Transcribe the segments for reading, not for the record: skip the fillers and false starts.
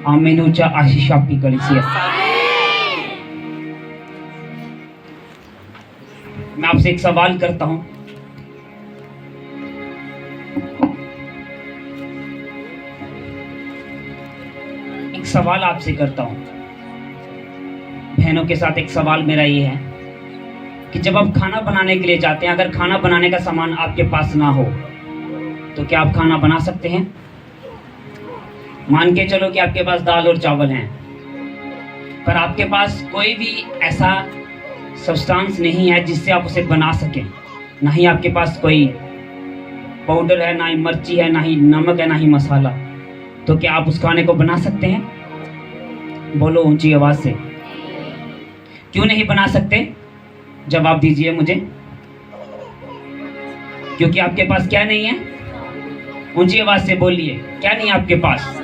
आमीनूच्या आशीष आपकी कलीसिया। मैं आपसे एक सवाल करता हूं, एक सवाल आपसे करता हूं बहनों के साथ। एक सवाल मेरा ये है कि जब आप खाना बनाने के लिए जाते हैं, अगर खाना बनाने का सामान आपके पास ना हो तो क्या आप खाना बना सकते हैं? मान के चलो कि आपके पास दाल और चावल हैं, पर आपके पास कोई भी ऐसा सब्सटेंस नहीं है जिससे आप उसे बना सकें। ना ही आपके पास कोई पाउडर है, ना ही मिर्ची है, ना ही नमक है, ना ही मसाला। तो क्या आप उस खाने को बना सकते हैं? बोलो ऊंची आवाज से। क्यों नहीं बना सकते? जवाब दीजिए मुझे। क्योंकि आपके पास क्या नहीं है? ऊंची आवाज से बोलिए, क्या नहीं है आपके पास?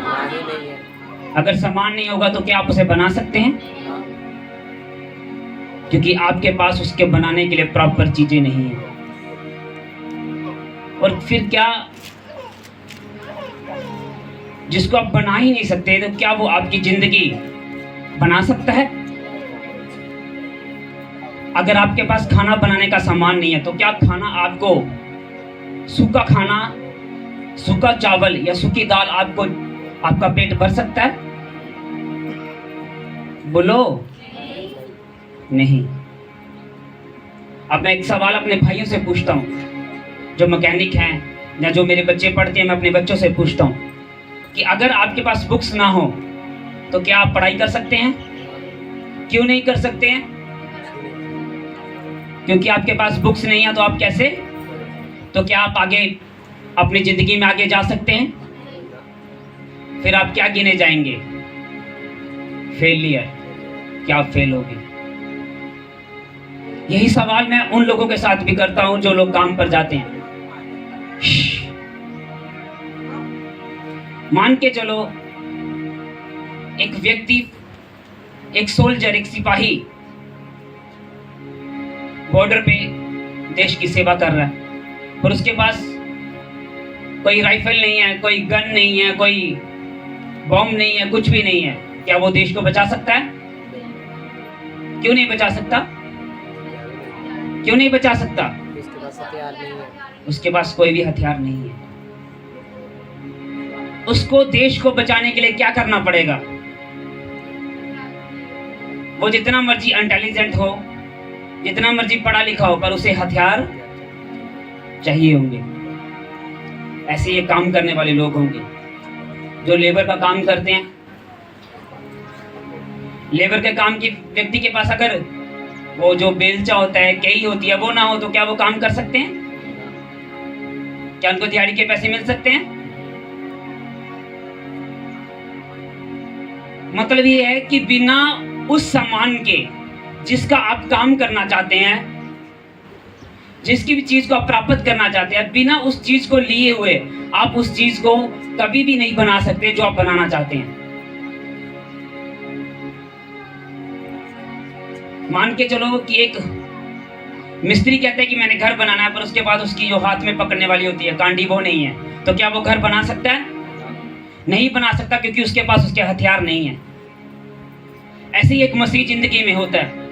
अगर सामान नहीं होगा तो क्या आप उसे बना सकते हैं? क्योंकि आपके पास उसके बनाने के लिए प्रॉपर चीजें नहीं है। और फिर क्या, जिसको आप बना ही नहीं सकते तो क्या वो आपकी जिंदगी बना सकता है? अगर आपके पास खाना बनाने का सामान नहीं है तो क्या खाना आपको, सूखा खाना, सूखा चावल या सूखी दाल आपको, आपका पेट भर सकता है? बोलो नहीं। अब मैं एक सवाल अपने भाइयों से पूछता हूं जो मैकेनिक हैं या जो मेरे बच्चे पढ़ते हैं, मैं अपने बच्चों से पूछता हूं कि अगर आपके पास बुक्स ना हो तो क्या आप पढ़ाई कर सकते हैं? क्यों नहीं कर सकते हैं? क्योंकि आपके पास बुक्स नहीं है तो आप कैसे, तो क्या आप आगे अपनी जिंदगी में आगे जा सकते हैं? फिर आप क्या गिने जाएंगे? फेलियर। क्या आप फेल होगे? यही सवाल मैं उन लोगों के साथ भी करता हूं जो लोग काम पर जाते हैं। मान के चलो एक व्यक्ति, एक सोल्जर, एक सिपाही बॉर्डर पे देश की सेवा कर रहा है, पर उसके पास कोई राइफल नहीं है, कोई गन नहीं है, कोई बॉम्ब नहीं है, कुछ भी नहीं है। क्या वो देश को बचा सकता है? क्यों नहीं बचा सकता? क्यों नहीं बचा सकता? उसके पास हथियार नहीं है। उसके पास कोई भी हथियार नहीं है। उसको देश को बचाने के लिए क्या करना पड़ेगा? वो जितना मर्जी इंटेलिजेंट हो, जितना मर्जी पढ़ा लिखा हो, पर उसे हथियार चाहिए होंगे। ऐसे ये काम करने वाले लोग होंगे जो लेबर का काम करते हैं। लेबर के काम की व्यक्ति के पास अगर वो जो बेलचा होता है, कई होती है, वो ना हो तो क्या वो काम कर सकते हैं? क्या उनको दिहाड़ी के पैसे मिल सकते हैं? मतलब ये है कि बिना उस सामान के जिसका आप काम करना चाहते हैं, जिसकी भी चीज को आप प्राप्त करना चाहते हैं, बिना उस चीज को लिए हुए आप उस चीज को कभी भी नहीं बना सकते जो आप बनाना चाहते हैं। मान के चलो कि एक मिस्त्री कहता है कि मैंने घर बनाना है, पर उसके बाद उसकी जो हाथ में पकड़ने वाली होती है कांडी वो नहीं है, तो क्या वो घर बना सकता है? नहीं बना सकता, क्योंकि उसके पास उसके हथियार नहीं है। ऐसे ही एक मसीह जिंदगी में होता है।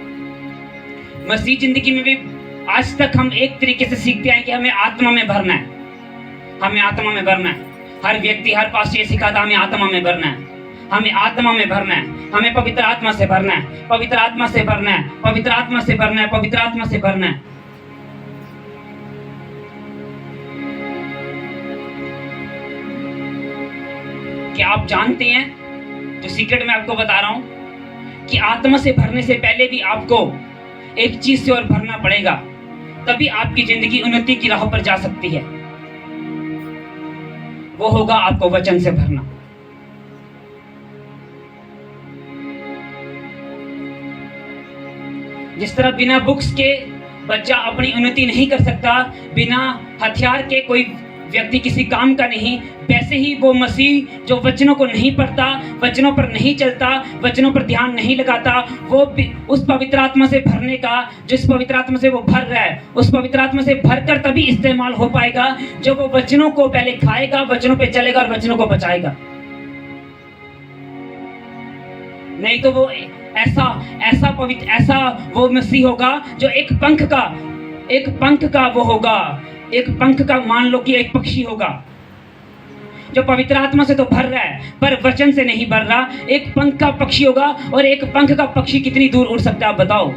मसीह जिंदगी में भी आज तक हम एक तरीके से सीखते हैं कि हमें आत्मा में भरना है, हमें आत्मा में भरना है। हर व्यक्ति, हर पास ये सिखाता हमें आत्मा में भरना है, हमें आत्मा में भरना है, हमें पवित्र आत्मा से भरना है, पवित्र आत्मा से भरना है, पवित्र आत्मा से भरना है, पवित्र आत्मा से भरना है। क्या आप जानते हैं, जो सीक्रेट मैं आपको बता रहा हूं, कि आत्मा से भरने से पहले भी आपको एक चीज से और भरना पड़ेगा, तभी आपकी जिंदगी उन्नति की राह पर जा सकती है। वो होगा आपको वचन से भरना। जिस तरह बिना बुक्स के बच्चा अपनी उन्नति नहीं कर सकता, बिना हथियार के कोई व्यक्ति किसी काम का नहीं, वैसे ही वो मसीह जो वचनों को नहीं पढ़ता, वचनों पर नहीं चलता, वचनों पर ध्यान नहीं लगाता, वो उस पवित्र आत्मा से भरने का, जिस पवित्र आत्मा से वो भर रहा है, उस पवित्र आत्मा से भरकर तभी इस्तेमाल हो पाएगा जब वो वचनों को पहले खाएगा, वचनों पे चलेगा और वचनों को बचाएगा। नहीं तो वो ऐसा ऐसा पवित्र, ऐसा वो मसीह होगा जो एक पंख का वो होगा, एक पंख का, मान लो कि एक पक्षी होगा जो पवित्र आत्मा से तो भर रहा है पर वचन से नहीं भर रहा। एक पंख का पक्षी होगा, और एक पंख का पक्षी कितनी दूर उड़ सकता है आप बताओ,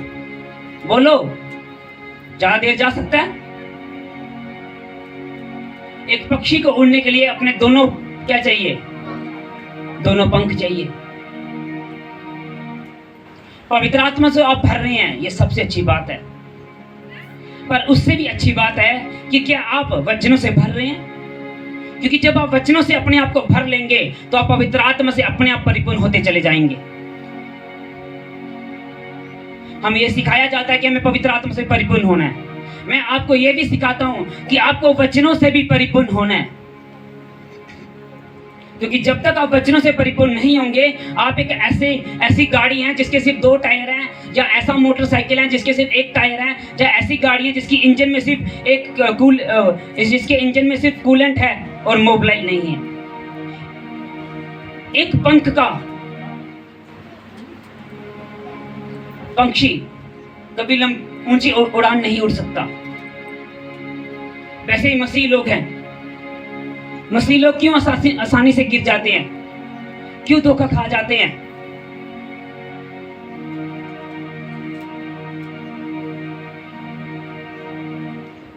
बोलो, ज्यादा देर जा सकता है? एक पक्षी को उड़ने के लिए अपने दोनों क्या चाहिए? दोनों पंख चाहिए। पवित्र आत्मा से आप भर रहे हैं, ये सबसे अच्छी बात है, पर उससे भी अच्छी बात है कि क्या आप वचनों से भर रहे हैं? क्योंकि जब आप वचनों से अपने आप को भर लेंगे तो आप पवित्र आत्मा से अपने आप परिपूर्ण होते चले जाएंगे। हमें यह सिखाया जाता है कि हमें पवित्र आत्मा से परिपूर्ण होना है। मैं आपको यह भी सिखाता हूं कि आपको वचनों से भी परिपूर्ण होना है, क्योंकि जब तक आप वचनों से परिपूर्ण नहीं होंगे, आप एक ऐसी गाड़ी है जिसके सिर्फ 2 टायर हैं, या ऐसा मोटरसाइकिल है जिसके सिर्फ 1 टायर है, या ऐसी गाड़ी है जिसकी इंजन में सिर्फ जिसके इंजन में सिर्फ कूलेंट है और मोबिलाइज नहीं है। एक पंख का पंछी कभी ऊंची उड़ान नहीं उड़ सकता। वैसे ही मसीह लोग हैं। मसीह लोग क्यों आसानी से गिर जाते हैं, क्यों धोखा खा जाते हैं?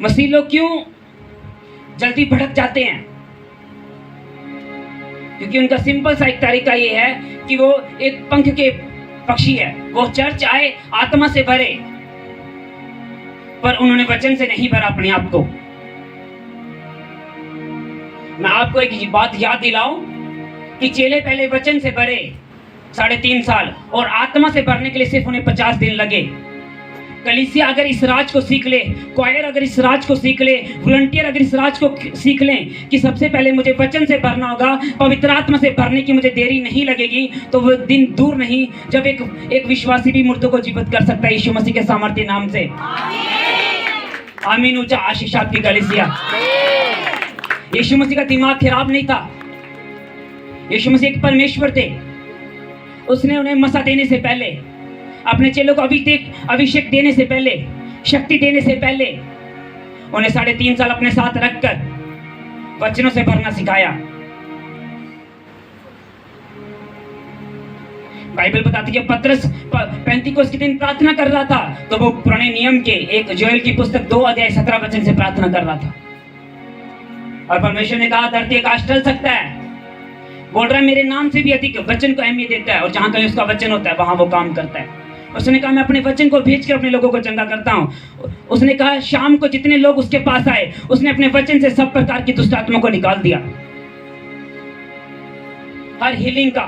मसीह लोग क्यों जल्दी भटक जाते हैं? क्योंकि उनका सिंपल सा एक तरीका ये है कि वो एक पंख के पक्षी है, वो चर्च आए, आत्मा से भरे, पर उन्होंने वचन से नहीं भरा अपने आप को। मैं आपको एक बात याद दिलाऊं कि चेले पहले वचन से भरे 3.5 साल, और आत्मा से भरने के लिए सिर्फ उन्हें 50 दिन लगे। कलीसिया अगर इस राज को सीख ले, क्वायर अगर इस राज को सीख ले, वॉलंटियर अगर इस राज को सीख लें कि सबसे पहले मुझे वचन से भरना होगा, पवित्र आत्मा से भरने की मुझे देरी नहीं लगेगी, तो वो दिन दूर नहीं जब एक विश्वासी भी मुर्दों को जीवित कर सकता है यीशु मसीह के सामर्थ्य नाम से। आमीन। ऊंचा आशीष आपकी कलीसिया। यीशु मसीह का दिमाग खराब नहीं था। यीशु मसीह एक परमेश्वर थे। उसने उन्हें मसा देने से पहले, अपने चेलों को अभिषेक देने से पहले, शक्ति देने से पहले, उन्हें 3.5 साल अपने साथ रखकर वचनों से भरना सिखाया। बाइबल बताती है पतरस पेंतीकोस्त के दिन प्रार्थना कर रहा था, तो वो पुराने नियम के एक जोएल की पुस्तक 2 अध्याय 17 वचन से प्रार्थना कर रहा था। और परमेश्वर ने कहा धरती आकाश टल सकता है, बोल रहा है मेरे नाम से भी अधिक वचन को अहमियत देता है, और जहां कहीं उसका वचन होता है वहां वो काम करता है। उसने कहा मैं अपने वचन को भेजकर अपने लोगों को चंगा करता हूं। उसने कहा शाम को जितने लोग उसके पास आए, उसने अपने वचन से सब प्रकार की दुष्ट आत्मा को निकाल दिया। हर हीलिंग का